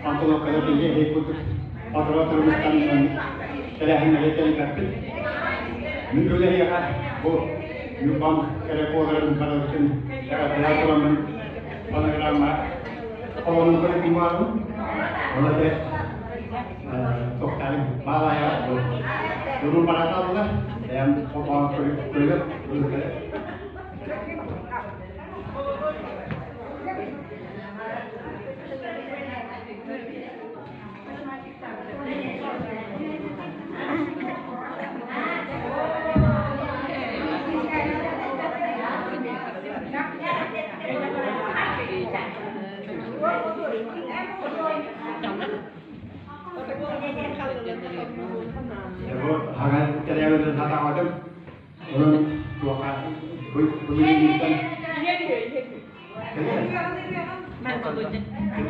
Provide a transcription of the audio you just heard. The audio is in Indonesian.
Antara kalau tinggi ikut antara terus kan kalian mengajar kan Minggu ni ya kan, nyumbang kerepotan kalau itu cara orang pengalaman orang boleh kumpul, orang deh tok kali malah ya, dulu pada tahu lah, yang orang kulit dulu kan. Hangat kerja dengan kata macam orang dua kali begini kan. Mana boleh? Al